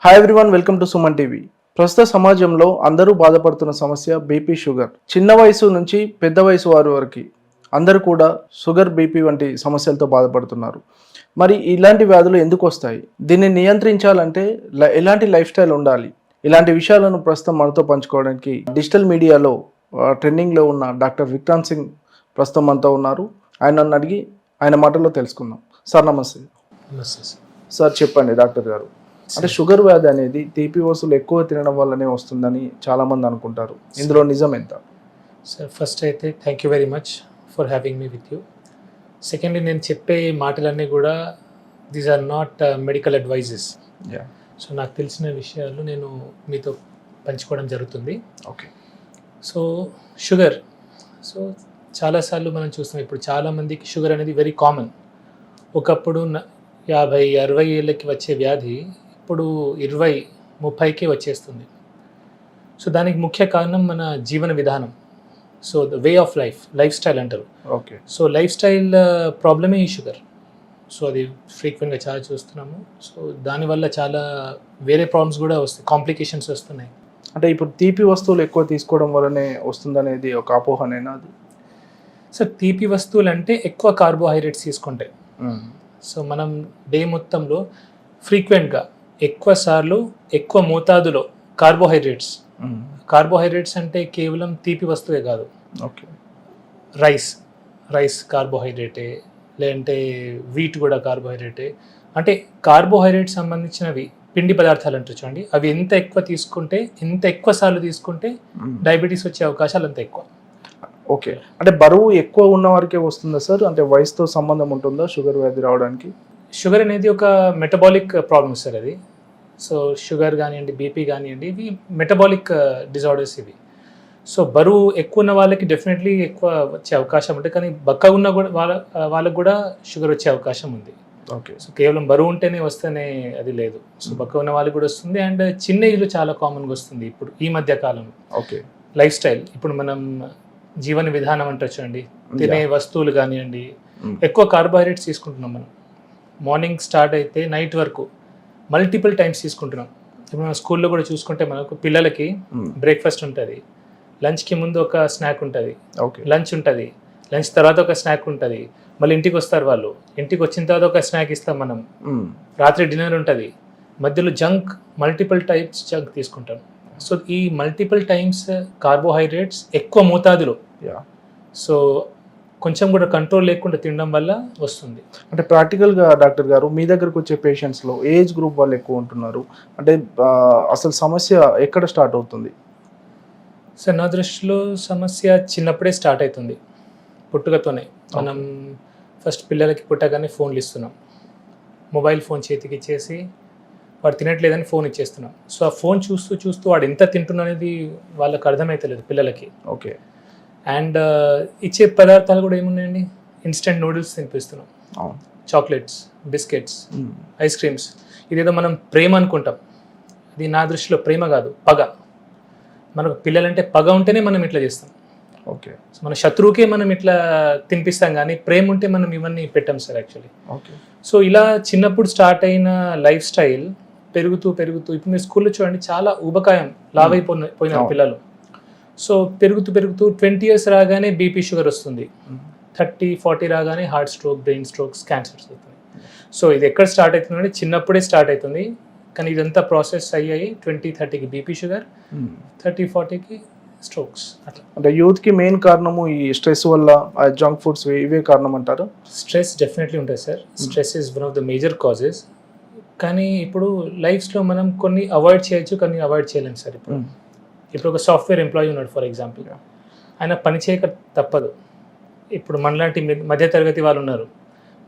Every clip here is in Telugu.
Hi everyone, welcome to Suman TV. ప్రస్తుత సమాజంలో అందరూ బాధపడుతున్న సమస్య బీపీ, షుగర్. చిన్న వయసు నుంచి పెద్ద వయసు వారి వరకు అందరూ కూడా షుగర్, బీపీ వంటి సమస్యలతో బాధపడుతున్నారు. మరి ఇలాంటి వ్యాధులు ఎందుకు వస్తాయి? దీన్ని నియంత్రించాలంటే ఎలాంటి లైఫ్ స్టైల్ ఉండాలి? ఇలాంటి విషయాలను ప్రస్తుతం మనతో పంచుకోవడానికి డిజిటల్ మీడియాలో ట్రెండింగ్లో ఉన్న డాక్టర్ విక్రాంత్ సింగ్ ప్రస్తుతం మనతో ఉన్నారు. ఆయనను అడిగి ఆయన మాటల్లో తెలుసుకుందాం. సార్ నమస్తే. నమస్తే సార్ చెప్పండి డాక్టర్ గారు, అంటే షుగర్ వ్యాధి అనేది తీపి వస్తువులు ఎక్కువ తినడం వల్లనే వస్తుందని చాలామంది అనుకుంటారు. ఇందులో నిజం ఎంత? సార్ ఫస్ట్ అయితే thank you very much for having me with you. Secondly, నేను చెప్పే మాటలన్నీ కూడా these are not medical advises. So నాకు తెలిసిన విషయాలు నేను మీతో పంచుకోవడం జరుగుతుంది. ఓకే. సో షుగర్, సో చాలాసార్లు మనం చూస్తాం, ఇప్పుడు చాలామందికి షుగర్ అనేది వెరీ కామన్. ఒకప్పుడు 50-60 ఏళ్ళకి వచ్చే వ్యాధి ఇప్పుడు 20-30కే వచ్చేస్తుంది. సో దానికి ముఖ్య కారణం మన జీవన విధానం. So the way of life style అంటారు. ఓకే. సో లైఫ్ స్టైల్ ప్రాబ్లమే ఈ షుగర్. సో అది ఫ్రీక్వెంట్గా చాలా చూస్తున్నాము. సో దానివల్ల చాలా వేరే ప్రాబ్లమ్స్ కూడా వస్తాయి, కాంప్లికేషన్స్ వస్తున్నాయి. అంటే ఇప్పుడు తీపి వస్తువులు ఎక్కువ తీసుకోవడం వల్లనే వస్తుందనేది ఒక అపోహనేనా అది? సో తీపి వస్తువులు అంటే ఎక్కువ కార్బోహైడ్రేట్స్ తీసుకుంటాయి. సో మనం డే మొత్తంలో ఫ్రీక్వెంట్గా ఎక్కువ సార్లు ఎక్కువ మోతాదులో కార్బోహైడ్రేట్స్ అంటే కేవలం తీపి వస్తువే కాదు. ఓకే. రైస్ కార్బోహైడ్రేటే, లేదంటే వీట్ కూడా కార్బోహైడ్రేటే. అంటే కార్బోహైడ్రేట్ సంబంధించినవి పిండి పదార్థాలు అంటారు చూడండి, అవి ఎంత ఎక్కువ సార్లు తీసుకుంటే డయాబెటీస్ వచ్చే అవకాశాలు అంత ఎక్కువ. ఓకే. అంటే బరువు ఎక్కువ ఉన్న వారికే వస్తుందా సార్? అంటే వయసుతో సంబంధం ఉంటుందా షుగర్ వ్యాధి రావడానికి? షుగర్ అనేది ఒక మెటబాలిక్ ప్రాబ్లమ్ సార్ అది. సో షుగర్ కానివ్వండి, బీపీ కానివ్వండి, ఇవి మెటబాలిక్ డిజార్డర్స్ ఇవి. సో బరువు ఎక్కువ ఉన్న వాళ్ళకి డెఫినెట్లీ ఎక్కువ వచ్చే అవకాశం ఉంటుంది, కానీ బక్కగా ఉన్న కూడా వాళ్ళకు కూడా షుగర్ వచ్చే అవకాశం ఉంది. ఓకే. సో కేవలం బరువు ఉంటేనే వస్తేనే అది లేదు. సో బక్కగా ఉన్న వాళ్ళకి కూడా వస్తుంది, అండ్ చిన్న ఏజ్లో చాలా కామన్గా వస్తుంది ఇప్పుడు ఈ మధ్య కాలంలో. ఓకే. లైఫ్ స్టైల్, ఇప్పుడు మనం జీవన విధానం అంటే చూడండి, తినే వస్తువులు కానివ్వండి, ఎక్కువ కార్బోహైడ్రేట్స్ తీసుకుంటున్నాం మనం. మార్నింగ్ స్టార్ట్ అయితే నైట్ వరకు మల్టిపుల్ టైమ్స్ తీసుకుంటున్నాం. ఇప్పుడు మనం స్కూల్లో కూడా చూసుకుంటే మనకు పిల్లలకి బ్రేక్ఫాస్ట్ ఉంటుంది, లంచ్కి ముందు ఒక స్నాక్ ఉంటుంది, లంచ్ ఉంటుంది, లంచ్ తర్వాత ఒక స్నాక్ ఉంటుంది, మళ్ళీ ఇంటికి వస్తారు వాళ్ళు, ఇంటికి వచ్చిన తర్వాత ఒక స్నాక్ ఇస్తాం మనం, రాత్రి డిన్నర్ ఉంటుంది, మధ్యలో మల్టిపుల్ టైప్స్ జంక్ తీసుకుంటాం. సో ఈ మల్టిపుల్ టైమ్స్ కార్బోహైడ్రేట్స్ ఎక్కువ మోతాదులో, సో కొంచెం కూడా కంట్రోల్ లేకుండా తినడం వల్ల వస్తుంది. అంటే ప్రాక్టికల్గా డాక్టర్ గారు, మీ దగ్గరకు వచ్చే పేషెంట్స్లో ఏజ్ గ్రూప్ వాళ్ళు ఎక్కువ ఉంటున్నారు, అంటే అసలు సమస్య ఎక్కడ స్టార్ట్ అవుతుంది? సార్ నా దృష్టిలో సమస్య చిన్నప్పుడే స్టార్ట్ అవుతుంది, పుట్టుకతోనే. మనం ఫస్ట్ పిల్లలకి పుట్టగానే ఫోన్లు ఇస్తున్నాం, మొబైల్ ఫోన్ చేతికి ఇచ్చేసి వాడు తినట్లేదని ఫోన్ ఇచ్చేస్తున్నాం. సో ఆ ఫోన్ చూస్తూ వాడు ఎంత తింటున్నా అనేది వాళ్ళకి అర్థమవుతలేదు పిల్లలకి. ఓకే. అండ్ ఇచ్చే పదార్థాలు కూడా ఏమున్నాయండి, ఇన్స్టెంట్ నూడిల్స్ తినిపిస్తున్నాం, చాక్లెట్స్, బిస్కెట్స్, ఐస్ క్రీమ్స్. ఇదేదో మనం ప్రేమ అనుకుంటాం, ఇది నా దృష్టిలో ప్రేమ కాదు, పగ. మనకు పిల్లలంటే పగ ఉంటేనే మనం ఇట్లా చేస్తాం. ఓకే. సో మన శత్రువుకే మనం ఇట్లా తినిపిస్తాం, కానీ ప్రేమ ఉంటే మనం ఇవన్నీ పెట్టాం సార్ యాక్చువల్లీ. ఓకే. సో ఇలా చిన్నప్పుడు స్టార్ట్ అయిన లైఫ్ స్టైల్ పెరుగుతూ ఇప్పుడు మీరు స్కూల్లో చూడండి, చాలా ఊబకాయం లావైపోయిన పిల్లలు. సో పెరుగుతూ 20 years రాగానే బీపీ, షుగర్ వస్తుంది, 30-40 రాగానే heart stroke, brain strokes, cancers అవుతుంది. సో ఇది ఎక్కడ స్టార్ట్ అవుతుందంటే చిన్నప్పుడే స్టార్ట్ అవుతుంది, కానీ ఇదంతా ప్రాసెస్ అయ్యాయి 20-30కి బీపీ, షుగర్, 30-40కి స్ట్రోక్స్. అట్లా అంటే యూత్కి మెయిన్ కారణము ఈ స్ట్రెస్ వల్ల, జంక్ ఫుడ్స్ ఇవే కారణం అంటారు? స్ట్రెస్ డెఫినెట్లీ ఉంటుంది sir. Stress is one of the major causes. కానీ ఇప్పుడు లైఫ్లో మనం కొన్ని అవాయిడ్ చేయొచ్చు, కొన్ని అవాయిడ్ చేయలేము సార్. ఇప్పుడు ఒక సాఫ్ట్వేర్ ఎంప్లాయీ ఉన్నాడు ఫర్ ఎగ్జాంపుల్, ఆయన పని చేయక తప్పదు. ఇప్పుడు మనలాంటి మధ్యతరగతి వాళ్ళు ఉన్నారు,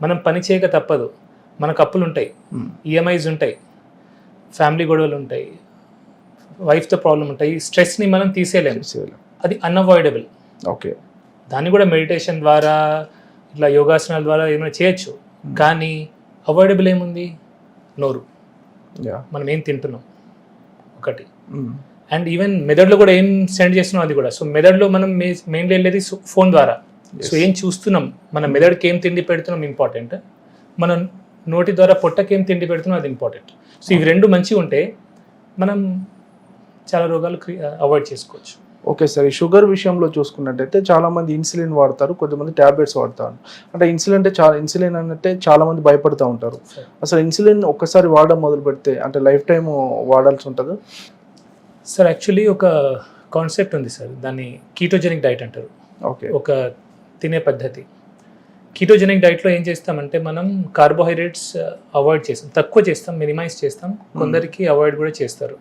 మనం పని చేయక తప్పదు. మనకు అప్పులు ఉంటాయి, ఈఎంఐస్ ఉంటాయి, ఫ్యామిలీ గొడవలు ఉంటాయి, వైఫ్తో ప్రాబ్లం ఉంటాయి. స్ట్రెస్ని మనం తీసేయలేము, అది అన్అవాయిడబుల్. ఓకే. దాన్ని కూడా మెడిటేషన్ ద్వారా, ఇట్లా యోగాసనాల ద్వారా ఏమైనా చేయొచ్చు, కానీ అవాయిడబుల్ ఏముంది? నోరు, మనం ఏం తింటున్నాం ఒకటి, అండ్ ఈవెన్ మెదడులో కూడా ఏం సెండ్ చేస్తున్నాం అది కూడా. సో మెదడులో మనం మెయిన్లీ వెళ్ళేది ఫోన్ ద్వారా. సో ఏం చూస్తున్నాం, మన మెదడుకి ఏం తిండి పెడుతున్నాం ఇంపార్టెంట్, మన నోటి ద్వారా పొట్టకి ఏం తిండి పెడుతున్నాం అది ఇంపార్టెంట్. సో ఇవి రెండు మంచిగా ఉంటే మనం చాలా రోగాలు అవాయిడ్ చేసుకోవచ్చు. ఓకే సార్, ఈ షుగర్ విషయంలో చూసుకున్నట్టయితే చాలామంది ఇన్సులిన్ వాడతారు, కొంతమంది ట్యాబ్లెట్స్ వాడతారు. అంటే ఇన్సులిన్ అంటే చాలామంది భయపడుతూ ఉంటారు. అసలు ఇన్సులిన్ ఒక్కసారి వాడడం మొదలు పెడితే అంటే లైఫ్ టైం వాడాల్సి ఉంటుందా? సార్ యాక్చువల్లీ ఒక కాన్సెప్ట్ ఉంది సార్, దాన్ని కీటోజెనిక్ డైట్ అంటారు. ఓకే. ఒక తినే పద్ధతి. కీటోజెనిక్ డైట్లో ఏం చేస్తామంటే మనం కార్బోహైడ్రేట్స్ అవాయిడ్ చేస్తాం, తక్కువ చేస్తాం, మినిమైజ్ చేస్తాం, కొందరికి అవాయిడ్ కూడా చేస్తారు.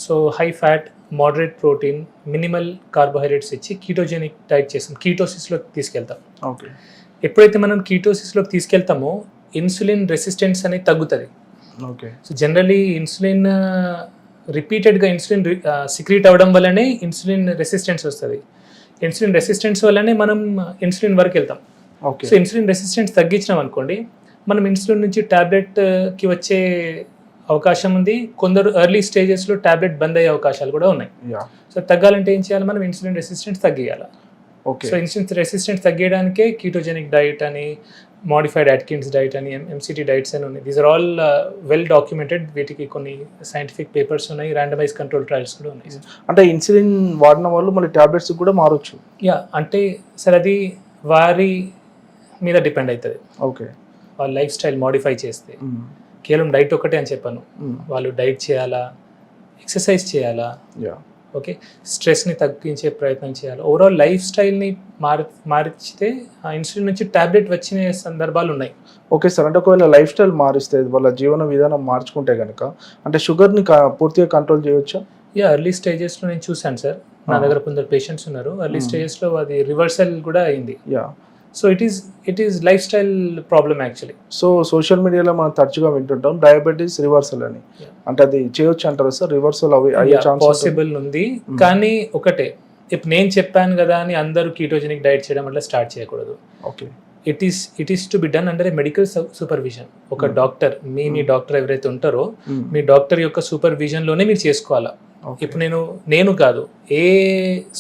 So high fat, moderate protein, minimal carbohydrates ఇచ్చి కీటోజెనిక్ డైట్ చేస్తాం, కీటోసిస్లోకి తీసుకెళ్తాం. ఓకే. ఎప్పుడైతే మనం కీటోసిస్లోకి తీసుకెళ్తామో ఇన్సులిన్ రెసిస్టెన్స్ అనేది తగ్గుతుంది. ఓకే. సో జనరలీ ఇన్సులిన్ రిపీటెడ్గా ఇన్సులిన్ సిక్రీట్ అవ్వడం వల్లనే ఇన్సులిన్ రెసిస్టెన్స్ వస్తుంది. ఇన్సులిన్ రెసిస్టెన్స్ వల్లనే మనం ఇన్సులిన్ వరకు వెళ్తాం. ఓకే. సో ఇన్సులిన్ రెసిస్టెన్స్ తగ్గించినాం అనుకోండి, మనం ఇన్సులిన్ నుంచి ట్యాబ్లెట్కి వచ్చే అవకాశం ఉంది. కొందరు ఎర్లీ స్టేజెస్లో ట్యాబ్లెట్ బంద్ అయ్యే అవకాశాలు కూడా ఉన్నాయి. సో తగ్గాలంటే ఏం చేయాలి, మనం ఇన్సులిన్ రెసిస్టెన్స్ తగ్గియాలి. ఓకే. సో ఇన్సులిన్ రెసిస్టెన్స్ తగ్గించడానికే కీటోజెనిక్ డైట్ అని, మోడిఫైడ్ అట్కిన్స్ డైట్ అని, ఎంసిటీ డైట్స్ అని ఉన్నాయి. These are all well documented. వీటికి కొన్ని సైంటిఫిక్ పేపర్స్ ఉన్నాయి, ర్యాండమైజ్ కంట్రోల్ ట్రయల్స్ కూడా ఉన్నాయి. అంటే ఇన్సులిన్ వాడిన వాళ్ళు మళ్ళీ ట్యాబ్లెట్స్ కూడా మారొచ్చు? యా, అంటే సార్ అది వారి మీద డిపెండ్ అవుతుంది. ఓకే. వాళ్ళ లైఫ్ స్టైల్ మోడిఫై చేస్తే. కేవలం డైట్ ఒకటే అని చెప్పాను, వాళ్ళు డైట్ చేయాలా, ఎక్సర్సైజ్ చేయాలా, ఓకే, స్ట్రెస్ని తగ్గించే ప్రయత్నం చేయాలి, ఓవరాల్ లైఫ్ స్టైల్ని మార్చితే ఆ ఇన్సులిన్ నుంచి ట్యాబ్లెట్ వచ్చిన సందర్భాలు ఉన్నాయి. ఓకే సార్, అంటే ఒకవేళ లైఫ్ స్టైల్ మారిస్తే, వాళ్ళ జీవన విధానం మార్చుకుంటే కనుక అంటే షుగర్ని పూర్తిగా కంట్రోల్ చేయవచ్చా? యా, ఎర్లీ స్టేజెస్లో నేను చూశాను సార్, నా దగ్గర కొందరు పేషెంట్స్ ఉన్నారు, ఎర్లీ స్టేజెస్లో అది రివర్సల్ కూడా అయింది. Yeah. So it is life style problem actually. So social మీడియాలో మనం తరచుగా వింటుంటాం డయాబెటీస్ రివర్సల్ అని, అంటే అది చేయొచ్చు అంటారా సార్? రివర్సల్ అయ్యే ఛాన్స్ పాసిబుల్ ఉంది, కానీ ఒకటే, ఇప్పుడు నేను చెప్పాను కదా అని అందరూ కీటోజెనిక్ డైట్ చేయడం వల్ల స్టార్ట్ చేయకూడదు. Okay. It is to be done under A medical supervision. ఒక డాక్టర్, మీ డాక్టర్ ఎవరైతే ఉంటారో మీ డాక్టర్ యొక్క సూపర్విజన్లోనే మీరు చేసుకోవాలా. ఇప్పుడు నేను కాదు, ఏ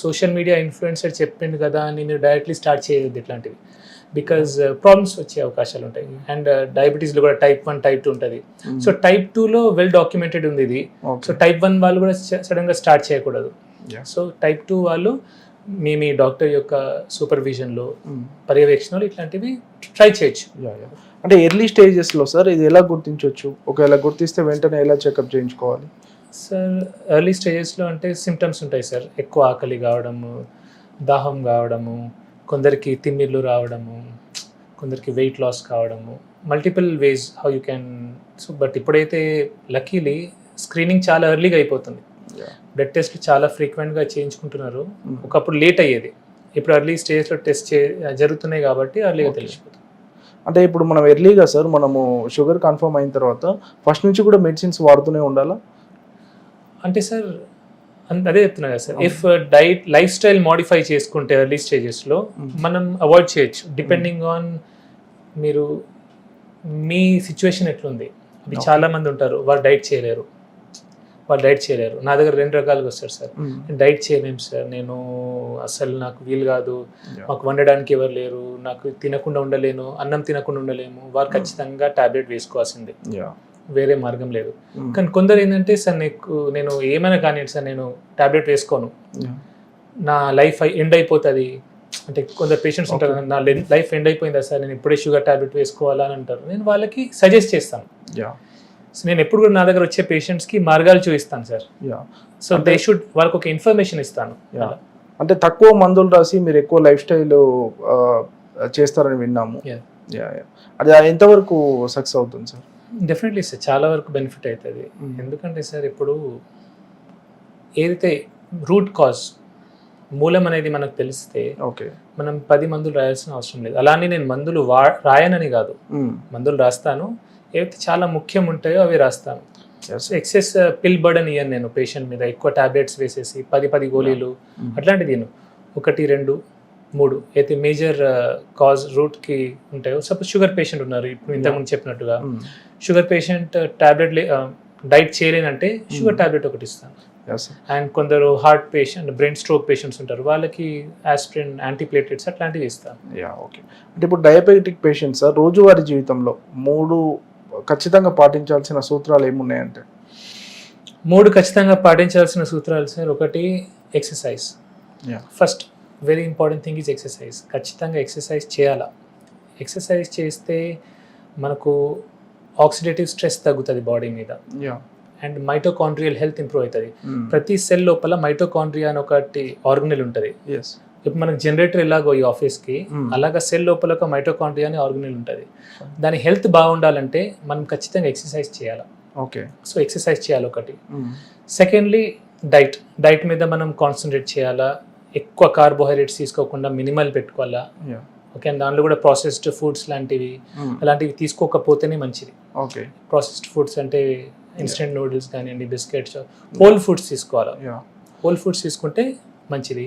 సోషల్ మీడియా ఇన్ఫ్లుయెన్సర్ చెప్పిండు కదా అని మీరు డైరెక్ట్లీ స్టార్ట్ చేయొద్దు ఇట్లాంటివి, బికాజ్ ప్రాబ్లమ్స్ వచ్చే అవకాశాలు ఉంటాయి. అండ్ డయాబెటీస్లో కూడా టైప్ 1, టైప్ 2 ఉంటుంది. సో టైప్ 2లో వెల్ డాక్యుమెంటెడ్ ఉంది ఇది. సో టైప్ 1 వాళ్ళు కూడా సడన్గా స్టార్ట్ చేయకూడదు. సో టైప్ 2 వాళ్ళు మీ డాక్టర్ యొక్క సూపర్విజన్లో, పర్యవేక్షణలో ఇట్లాంటివి ట్రై చేయొచ్చు. అంటే ఎర్లీ స్టేజెస్లో సార్ ఇది ఎలా గుర్తించవచ్చు? ఒకవేళ గుర్తిస్తే వెంటనే ఎలా చెకప్ చేయించుకోవాలి? సార్ ఎర్లీ స్టేజెస్లో అంటే సిమ్టమ్స్ ఉంటాయి సార్, ఎక్కువ ఆకలి కావడము, దాహం కావడము, కొందరికి తిమ్మిర్లు రావడము, కొందరికి వెయిట్ లాస్ కావడము, multiple ways how you can. So but ఇప్పుడైతే లక్కీలీ స్క్రీనింగ్ చాలా ఎర్లీగా అయిపోతుంది, బ్లడ్ టెస్ట్లు చాలా ఫ్రీక్వెంట్గా చేయించుకుంటున్నారు. ఒకప్పుడు లేట్ అయ్యేది, ఇప్పుడు ఎర్లీ స్టేజ్లో టెస్ట్ జరుగుతున్నాయి కాబట్టి ఎర్లీగా తెలిసిపోతుంది. అంటే ఇప్పుడు మనం ఎర్లీగా సార్ మనము షుగర్ కన్ఫర్మ్ అయిన తర్వాత ఫస్ట్ నుంచి కూడా మెడిసిన్స్ వాడుతూనే ఉండాలా? అంటే సార్ అదే చెప్తున్నా కదా sir, if diet life style modify చేసుకుంటే ఎర్లీ స్టేజెస్లో మనం అవాయిడ్ చేయొచ్చు, డిపెండింగ్ ఆన్ మీరు మీ సిచ్యువేషన్ ఎట్లుంది. అది చాలా మంది ఉంటారు వాళ్ళు డైట్ చేయలేరు. నా దగ్గర 2 రకాలుగా వస్తారు సార్, డైట్ చేయలేము సార్, నేను అసలు నాకు వీలు కాదు, మాకు వండడానికి ఎవరు లేరు, నాకు తినకుండా ఉండలేను, అన్నం తినకుండా ఉండలేము, వారు ఖచ్చితంగా టాబ్లెట్ వేసుకోవాల్సిందే, వేరే మార్గం లేదు. కానీ కొందరు ఏంటంటే సార్ నేను ఏమైనా కానీ సార్ నేను టాబ్లెట్ వేసుకోను, నా లైఫ్ ఎండ్ అయిపోతుంది అంటే కొందరు పేషెంట్స్ ఉంటారు, నా లైఫ్ ఎండ్ అయిపోయిందా సార్, నేను ఇప్పుడే షుగర్ టాబ్లెట్ వేసుకోవాలా అని అంటారు. నేను వాళ్ళకి సజెస్ట్ చేస్తాను. సో నేను ఎప్పుడు కూడా నా దగ్గర వచ్చే పేషెంట్స్కి మార్గాలు చూపిస్తాను సార్. సో దే షుడ్, వాళ్ళకి ఒక ఇన్ఫర్మేషన్ ఇస్తాను. అంటే తక్కువ మందులు రాసి మీరు ఎక్కువ లైఫ్ స్టైల్ చేస్తారని విన్నాము. అది ఎంతవరకు సక్సెస్ అవుతుంది సార్? డెఫినెట్లీ సార్, చాలా వరకు బెనిఫిట్ అవుతుంది. ఎందుకంటే సార్ ఇప్పుడు ఏదైతే రూట్ కాజ్, మూలం అనేది మనకు తెలిస్తే ఓకే, మనం 10 మందులు రాయాల్సిన అవసరం లేదు. అలానే నేను మందులు రాయనని కాదు, మందులు రాస్తాను, ఏవైతే చాలా ముఖ్యం ఉంటాయో అవి రాస్తాను. ఎక్సెస్ పిల్ బర్డన్ ఇయ్యను నేను పేషెంట్ మీద, ఎక్కువ టాబ్లెట్స్ వేసేసి 10 గోళీలు అట్లాంటిది నేను 1, 2, 3 అయితే మేజర్ కాజ్ రూట్కి ఉంటాయో. సపోజ్ షుగర్ పేషెంట్ ఉన్నారు, ఇప్పుడు ఇంతకుముందు చెప్పినట్టుగా షుగర్ పేషెంట్ టాబ్లెట్ డైట్ చేయలేనంటే షుగర్ టాబ్లెట్ ఒకటి ఇస్తాను. అండ్ కొందరు heart patient, brain stroke patients ఉంటారు, వాళ్ళకి ఆస్పిరిన్, యాంటీప్లేటెట్స్ అట్లాంటివి ఇస్తాను. ఓకే. అంటే ఇప్పుడు డయాబెటిక్ పేషెంట్స్ రోజువారీ జీవితంలో 3 ఖచ్చితంగా పాటించాల్సిన సూత్రాలు ఏమున్నాయంటే? 3 ఖచ్చితంగా పాటించాల్సిన సూత్రాలు సార్. ఒకటి exercise. First very important thing is exercise. ఖచ్చితంగా ఎక్సర్సైజ్ చేయాలా. ఎక్సర్సైజ్ చేస్తే మనకు ఆక్సిడేటివ్ స్ట్రెస్ తగ్గుతుంది బాడీ మీద అండ్ మైటోకాండ్రియల్ హెల్త్ ఇంప్రూవ్ అవుతుంది. ప్రతి సెల్ లోపల మైటోకాండ్రియా అని ఒకటి ఆర్గనెల్ ఉంటుంది. ఇప్పుడు మనకు జనరేటర్ ఎలాగో ఈ ఆఫీస్కి అలాగా సెల్ లోపల ఒక మైటోకాండ్రియా అని ఆర్గనెల్ ఉంటుంది. దాని హెల్త్ బాగుండాలంటే మనం ఖచ్చితంగా ఎక్సర్సైజ్ చేయాలి. ఓకే, సో ఎక్సర్సైజ్ చేయాలి ఒకటి. సెకండ్లీ డైట్ మీద మనం కాన్సన్ట్రేట్ చేయాలా. ఎక్కువ కార్బోహైడ్రేట్స్ తీసుకోకుండా మినిమల్ పెట్టుకోవాలా. ఓకే, అండ్ దాంట్లో కూడా ప్రాసెస్డ్ ఫుడ్స్ లాంటివి అలాంటివి తీసుకోకపోతేనే మంచిది. ఓకే, ప్రాసెస్డ్ ఫుడ్స్ అంటే ఇన్స్టెంట్ నూడిల్స్ కానివ్వండి, బిస్కెట్స్, హోల్ ఫుడ్స్ తీసుకోవాలి. హోల్ ఫుడ్స్ తీసుకుంటే మంచిది.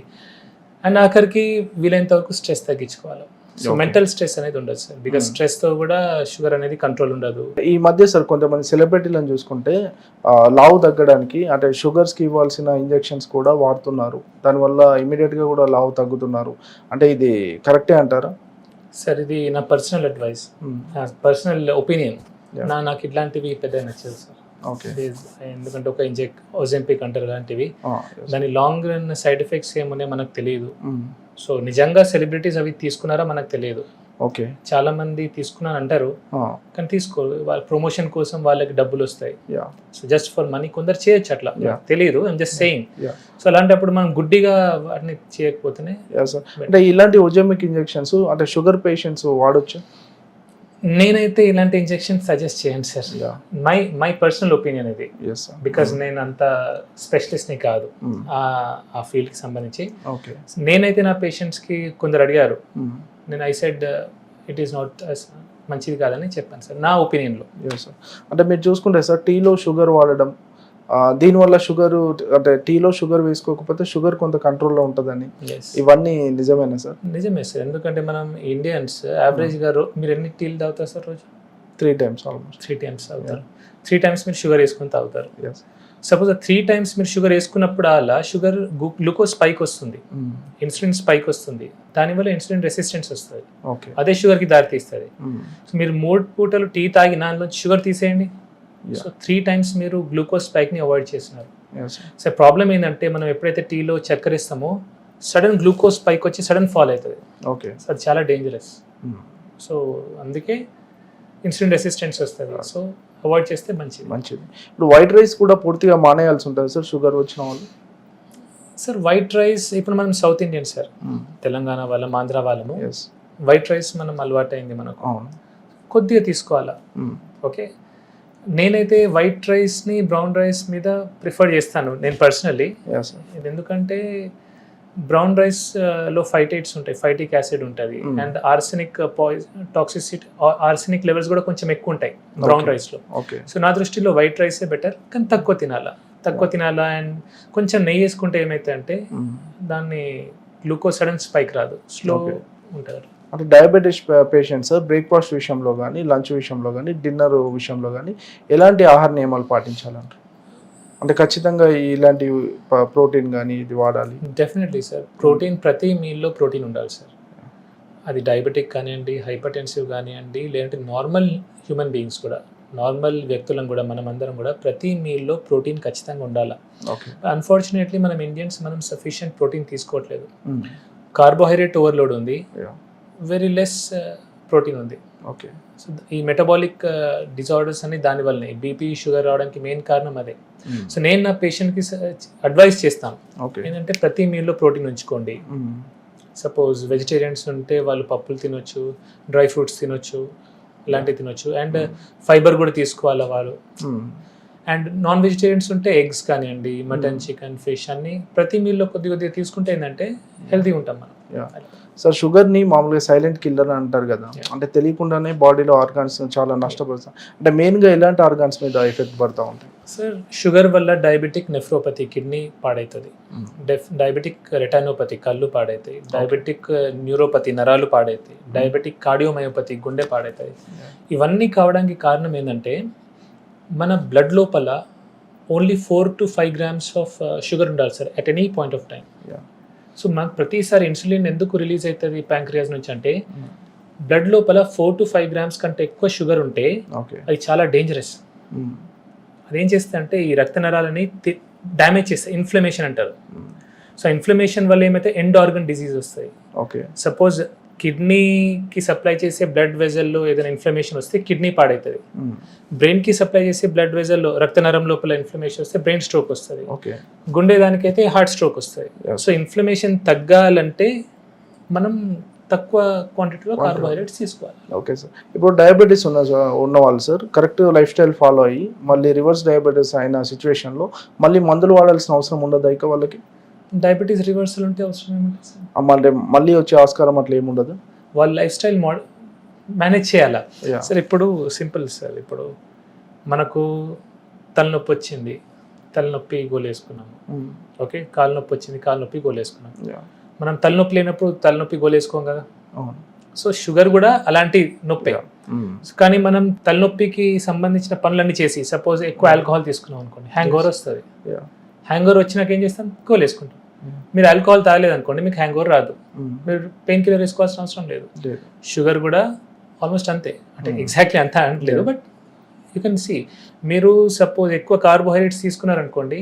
అండ్ ఆఖరికి వీలైనంత వరకు స్ట్రెస్ తగ్గించుకోవాలి. సో మెంటల్ స్ట్రెస్ అనేది ఉండదు సార్, బికాస్ స్ట్రెస్తో కూడా షుగర్ అనేది కంట్రోల్ ఉండదు. ఈ మధ్య సార్ కొంతమంది సెలబ్రిటీలను చూసుకుంటే లావు తగ్గడానికి అంటే షుగర్స్కి ఇవ్వాల్సిన ఇంజెక్షన్స్ కూడా వాడుతున్నారు. దానివల్ల ఇమీడియట్గా కూడా లావు తగ్గుతున్నారు. అంటే ఇది కరెక్టే అంటారా సార్? ఇది నా పర్సనల్ అడ్వైస్, పర్సనల్ ఒపీనియన్. నాకు ఇట్లాంటివి పెద్ద నచ్చదు సార్. ఓకే, ఎందుకంటే ఒక ఓజెంపిక్ అంటారు అలాంటివి, దాని లాంగ్ రన్ సైడ్ ఎఫెక్ట్స్ ఏమున్నాయో మనకు తెలియదు. సో నిజంగా సెలబ్రిటీస్ అవి తీసుకున్నారా మనకు తెలియదు. ఓకే, చాలా మంది తీసుకున్నాను అంటారు కానీ తీసుకోరు. వాళ్ళ ప్రమోషన్ కోసం వాళ్ళకి డబ్బులు వస్తాయి. సో జస్ట్ ఫర్ మనీ కొందరు చేయొచ్చు, అట్లా తెలియదు. I'm just saying. సో అలాంటప్పుడు మనం గుడ్డిగా వాటిని చేయకపోతేనే. అంటే ఇలాంటి ఓజెమిక్ ఇంజెక్షన్స్ అంటే షుగర్ పేషెంట్స్ వాడొచ్చు? నేనైతే ఇలాంటి ఇంజెక్షన్ సజెస్ట్ చేయండి సార్. మై పర్సనల్ ఒపీనియన్ ఇది, బికాజ్ నేను అంత స్పెషలిస్ట్ని కాదు ఆ ఫీల్డ్కి సంబంధించి. నేనైతే నా పేషెంట్స్కి కొందరు అడిగారు, నేను I said it is not మంచిది కాదని చెప్పాను సార్, నా ఒపీనియన్లో. అంటే మీరు చూసుకుంటే సార్, టీలో షుగర్ వాడడం, దీనివల్ల షుగర్ అంటే టీలో షుగర్ వేసుకోకపోతే షుగర్ కొంత కంట్రోల్లో ఉంటుందని, ఇవన్నీ నిజమేనా సార్? నిజమే సార్, ఎందుకంటే మనం ఇండియన్స్ యావరేజ్గా మీరు ఎన్ని టీలు తాగుతారు సార్ రోజు? 3 times ఆల్మోస్ట్. 3 times తాగుతారు. 3 times మీరు షుగర్ వేసుకొని తాగుతారు. సపోజ్ 3 times మీరు షుగర్ వేసుకున్నప్పుడు అలా షుగర్ గ్లూకోజ్ స్పైక్ వస్తుంది, ఇన్సులిన్ స్పైక్ వస్తుంది, దానివల్ల ఇన్సులిన్ రెసిస్టెన్స్ వస్తుంది. అదే షుగర్కి దారి తీస్తుంది. సో మీరు 3 పూటలు టీ తాగి దానిలో షుగర్ తీసేయండి. సో 3 times మీరు గ్లూకోజ్ స్పైక్ని అవాయిడ్ చేస్తున్నారు. సో ప్రాబ్లం ఏంటంటే మనం ఎప్పుడైతే టీలో చక్కెర ఇస్తామో సడన్ గ్లూకోజ్ స్పైక్ వచ్చి సడన్ ఫాల్ అవుతుంది. ఓకే, సో అది చాలా డేంజరస్. సో అందుకే ఇన్సులిన్ రెసిస్టెన్స్ వస్తుంది. సో అవాయిడ్ చేస్తే మంచిది. ఇప్పుడు వైట్ రైస్ కూడా పూర్తిగా మానేయాల్సి ఉంటుంది సార్ షుగర్ వచ్చిన వాళ్ళు? సార్ వైట్ రైస్ ఇప్పుడు మనం సౌత్ ఇండియన్ సార్, తెలంగాణ వాళ్ళం, ఆంధ్ర వాళ్ళము, వైట్ రైస్ మనం అలవాటైంది మనకు, కొద్దిగా తీసుకోవాలా. ఓకే, నేనైతే వైట్ రైస్ని బ్రౌన్ రైస్ మీద ప్రిఫర్ చేస్తాను నేను పర్సనల్లీ. ఇది ఎందుకంటే బ్రౌన్ రైస్లో ఫైటేట్స్ ఉంటాయి, ఫైటిక్ యాసిడ్ ఉంటుంది, అండ్ ఆర్సెనిక్ ఆర్సెనిక్ లెవెల్స్ కూడా కొంచెం ఎక్కువ ఉంటాయి బ్రౌన్ రైస్లో. సో నా దృష్టిలో వైట్ రైసే బెటర్, కానీ తక్కువ తినాలా. అండ్ కొంచెం నెయ్యి వేసుకుంటే ఏమవుతుందంటే దాన్ని గ్లూకోజ్ సడన్ స్పైక్ రాదు, స్లో ఉంటుంది. అంటే డయాబెటీస్ పేషెంట్స్ బ్రేక్ఫాస్ట్ విషయంలో కానీ, లంచ్ విషయంలో కానీ, డిన్నర్ విషయంలో కానీ ఎలాంటి ఆహార నియమాలు పాటించాలంటారు? అంటే ఖచ్చితంగా ఇలాంటి ప్రోటీన్ కానీ ఇది వాడాలి? డెఫినెట్లీ సార్, ప్రోటీన్ ప్రతి మీల్లో ప్రోటీన్ ఉండాలి సార్. అది డయాబెటిక్ కానివ్వండి, హైపర్టెన్సివ్ కానివ్వండి, లేదంటే నార్మల్ హ్యూమన్ బీయింగ్స్ కూడా, నార్మల్ వ్యక్తులను కూడా, మనమందరం కూడా ప్రతి మీల్లో ప్రోటీన్ ఖచ్చితంగా ఉండాలి. అన్ఫార్చునేట్లీ మనం ఇండియన్స్ సఫిషియంట్ ప్రోటీన్ తీసుకోవట్లేదు. కార్బోహైడ్రేట్ ఓవర్లోడ్ ఉంది, వెరీ లెస్ ప్రోటీన్ ఉంది. ఓకే, సో ఈ మెటబాలిక్ డిజార్డర్స్ అని దానివల్లనే బీపీ, షుగర్ రావడానికి మెయిన్ కారణం అదే. సో నేను నా పేషెంట్కి అడ్వైస్ చేస్తాను ఏంటంటే ప్రతి మీల్లో ప్రోటీన్ ఉంచుకోండి. సపోజ్ వెజిటేరియన్స్ ఉంటే వాళ్ళు పప్పులు తినొచ్చు, డ్రై ఫ్రూట్స్ తినొచ్చు, ఇలాంటివి తినొచ్చు, అండ్ ఫైబర్ కూడా తీసుకోవాలి వాళ్ళు. అండ్ నాన్ వెజిటేరియన్స్ ఉంటే ఎగ్స్ కానివ్వండి, మటన్, చికెన్, ఫిష్ అన్ని ప్రతి మీల్లో కొద్దిగా తీసుకుంటే ఏంటంటే హెల్తీగా ఉంటాం మనం. సార్, షుగర్ని మామూలుగా సైలెంట్ కిల్లర్ అంటారు కదా, అంటే తెలియకుండానే బాడీలో ఆర్గాన్స్ చాలా నష్టపడతాం. అంటే మెయిన్గా ఎలాంటి ఆర్గాన్స్ మీద ఎఫెక్ట్ పడుతూ ఉంటాయి సార్? షుగర్ వల్ల డయాబెటిక్ నెఫ్రోపతి, కిడ్నీ పాడవుతుంది, డయాబెటిక్ రెటానోపతి, కళ్ళు పాడవుతాయి, డయాబెటిక్ న్యూరోపతి, నరాలు పాడవుతాయి, డయాబెటిక్ కార్డియోమయోపతి, గుండె పాడవుతాయి. ఇవన్నీ కావడానికి కారణం ఏంటంటే మన బ్లడ్ లోపల only 4 to 5 grams of sugar ఉండాలి sir at any point of time. So మనకు ప్రతిసారి ఇన్సులిన్ ఎందుకు రిలీజ్ అవుతుంది ప్యాంక్రియాస్ నుంచి అంటే బ్లడ్ లోపల 4 to 5 grams కంటే ఎక్కువ షుగర్ ఉంటే అది చాలా డేంజరస్. అదేం చేస్తుంది అంటే ఈ రక్త నరాలని డ్యామేజ్ చేస్తాయి, ఇన్ఫ్లమేషన్ అంటారు. సో ఇన్ఫ్లమేషన్ వల్ల ఏమైతే ఎండ్ ఆర్గన్ డిసీజ్ వస్తాయి. ఓకే. సపోజ్ కిడ్నీకి సప్లై చేసే బ్లడ్ వెజల్లో ఏదైనా ఇన్ఫ్లమేషన్ వస్తే కిడ్నీ పాడవుతుంది. బ్రెయిన్కి సప్లై చేసే బ్లడ్ వెజల్లో రక్త నరం లోపల ఇన్ఫ్లమేషన్ వస్తే బ్రెయిన్ స్ట్రోక్ వస్తుంది. ఓకే. గుండె దానికైతే హార్ట్ స్ట్రోక్ వస్తుంది. సో ఇన్ఫ్లమేషన్ తగ్గాలంటే మనం తక్కువ క్వాంటిటీలో కార్బోహైడ్రేట్స్ తీసుకోవాలి. Okay sir. ఇప్పుడు డయాబెటీస్ ఉన్న వాళ్ళు sir correct life style follow అయ్యి మళ్ళీ రివర్స్ డయాబెటీస్ అయిన సిచ్యువేషన్లో మళ్ళీ మందులు వాడాల్సిన అవసరం ఉండదు ఇక వాళ్ళకి? డయాబెటీస్ రివర్సల్ ఉంటే అవసరం ఏముంటుంది సార్? అంటే మళ్ళీ వచ్చే ఆస్కారం అట్లా ఏముండదు? వాళ్ళ లైఫ్ స్టైల్ మేనేజ్ చేయాలా సార్? ఇప్పుడు సింపుల్ సార్, ఇప్పుడు మనకు తలనొప్పి వచ్చింది, తలనొప్పి గోలేసుకున్నాము. ఓకే, కాలు నొప్పి వచ్చింది, కాలు నొప్పి గోలేసుకున్నాం. మనం తలనొప్పి లేనప్పుడు తలనొప్పి గోలేసుకోం కదా. సో షుగర్ కూడా అలాంటి నొప్పి. కానీ మనం తలనొప్పికి సంబంధించిన పనులన్నీ చేసి సపోజ్ ఎక్కువ ఆల్కహాల్ తీసుకున్నాం అనుకోండి, హ్యాంగ్ ఓవర్ వస్తుంది. హ్యాంగ్ ఓవర్ వచ్చినాక ఏం చేస్తాం? గోలేసుకుంటాం. మీరు ఆల్కహాల్ తాగలేదు అనుకోండి, మీకు హ్యాంగ్ ఓవర్ రాదు, మీరు పెయిన్ కిల్లర్ వేసుకోవాల్సిన అవసరం లేదు. షుగర్ కూడా ఆల్మోస్ట్ అంతే, అంటే ఎగ్జాక్ట్లీ అంతా అనట్లేదు, బట్ యూ కెన్ సీ. మీరు సపోజ్ ఎక్కువ కార్బోహైడ్రేట్స్ తీసుకున్నారనుకోండి,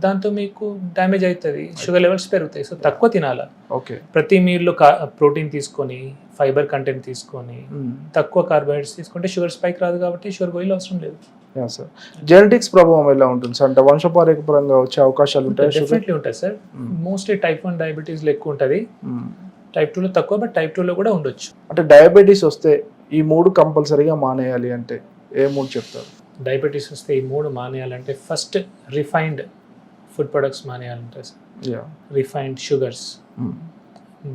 దాంతో మీకు డ్యామేజ్ అవుతుంది, షుగర్ లెవెల్స్ పెరుగుతాయి. సో తక్కువ తినాలా. ఓకే. ప్రతి మీల్లో ప్రోటీన్ తీసుకొని, ఫైబర్ కంటెంట్ తీసుకొని, తక్కువ కార్బోహైడ్రేట్స్ తీసుకుంటే షుగర్ స్పైక్ రాదు, కాబట్టి షుగర్ గోళీలు అవసరం లేదు. సార్ జెనెటిక్స్ ప్రభావం ఎలా ఉంటుంది సార్? అంటే వంశపారంపర్యంగా వచ్చే అవకాశాలు ఉంటాయి? డెఫినెట్లీ ఉంటాయి సార్. మోస్ట్లీ టైప్ 1 డయాబెటీస్లో ఎక్కువ ఉంటుంది, టైప్ 2లో తక్కువ, బట్ టైప్ 2లో కూడా ఉండొచ్చు. అంటే డయాబెటీస్ వస్తే ఈ 3 కంపల్సరీగా మానేయాలి అంటే ఏ 3 చెప్తారు? డయాబెటీస్ వస్తే ఈ 3 మానేయాలంటే ఫస్ట్ రిఫైన్డ్ ఫుడ్ ప్రొడక్ట్స్ మానేయాలంటే సార్. రిఫైన్డ్ షుగర్స్,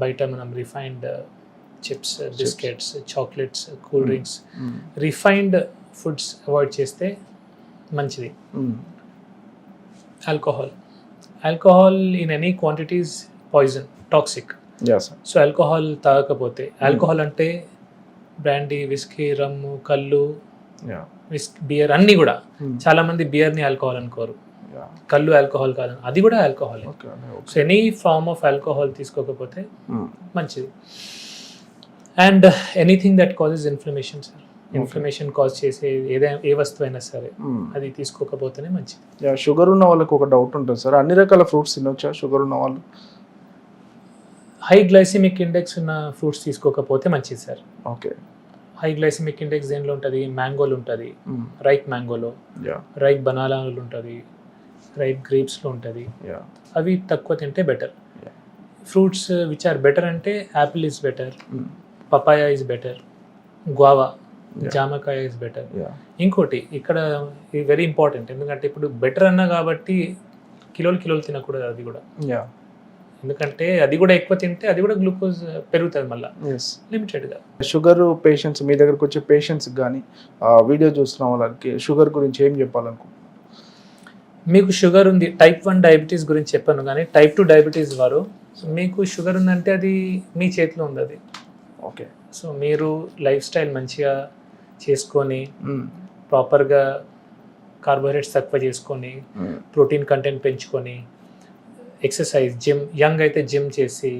బయట మనం refined chips, biscuits, chocolates, cool drinks, refined foods avoid చేస్తే మంచిది. Alcohol in any quantities poison, toxic. So alcohol తాగకపోతే, ఆల్కహాల్ అంటే బ్రాండీ, విస్కీ, రమ్ము, కళ్ళు, బియర్ అన్నీ కూడా. చాలా మంది బియర్ని ఆల్కహాల్ అనుకోరు, కళ్ళు ఆల్కహాల్ కాదు, అది కూడా alcohol. So any form of alcohol తీసుకోకపోతే మంచిది. And anything that causes inflammation sir, inflammation cause చేసే ఏ వస్తువు అయినా సరే అది తీసుకోకపోతేనే మంచిది. షుగర్ ఉన్న వాళ్ళకి ఒక డౌట్ ఉంటుంది సార్, అన్ని రకాల ఫ్రూట్స్ తినొచ్చా షుగర్ ఉన్న వాళ్ళు? హై గ్లైసిమిక్ ఇండెక్స్ ఉన్న ఫ్రూట్స్ తీసుకోకపోతే మంచిది sir. Okay. High glycemic index దేనిలో ఉంటుంది? మ్యాంగోలో ఉంటుంది, రైప్ మ్యాంగోలో, రైప్ బనానాలో ఉంటుంది, రైప్ గ్రేప్స్లో ఉంటుంది. అవి తక్కువ తింటే better. Fruits which are better అంటే apple is better, papaya is better, guava, జామకాయ ఇస్ బెటర్. ఇంకోటి ఇక్కడ వెరీ ఇంపార్టెంట్, ఎందుకంటే ఇప్పుడు బెటర్ అన్నా కాబట్టి కిలోలు తినకూడదు అది కూడా. ఎందుకంటే అది కూడా ఎక్కువ తింటే అది కూడా గ్లూకోజ్ పెరుగుతుంది మళ్ళీ లిమిటెడ్గా. షుగర్ పేషెంట్స్ మీ దగ్గరకు వచ్చే పేషెంట్స్ కానీ వీడియో చూస్తున్న వాళ్ళకి షుగర్ గురించి ఏం చెప్పాలనుకుంటున్నాను? మీకు షుగర్ ఉంది, టైప్ 1 డయాబెటీస్ గురించి చెప్పాను, కానీ టైప్ 2 డయాబెటీస్ వారు మీకు షుగర్ ఉందంటే అది మీ చేతిలో ఉంది అది. ఓకే. సో మీరు లైఫ్ స్టైల్ మంచిగా చేసుకొని, ప్రాపర్గా కార్బోహైడ్రేట్స్ తక్కువ చేసుకొని, ప్రోటీన్ కంటెంట్ పెంచుకొని, ఎక్సర్సైజ్, జిమ్, యంగ్ అయితే జిమ్ చేసి,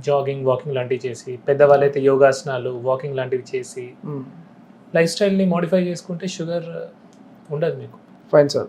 జాగింగ్, వాకింగ్ లాంటివి చేసి, పెద్దవాళ్ళు అయితే యోగాసనాలు, వాకింగ్ లాంటివి చేసి లైఫ్ స్టైల్ని మోడిఫై చేసుకుంటే షుగర్ ఉండదు మీకు. Fine sir.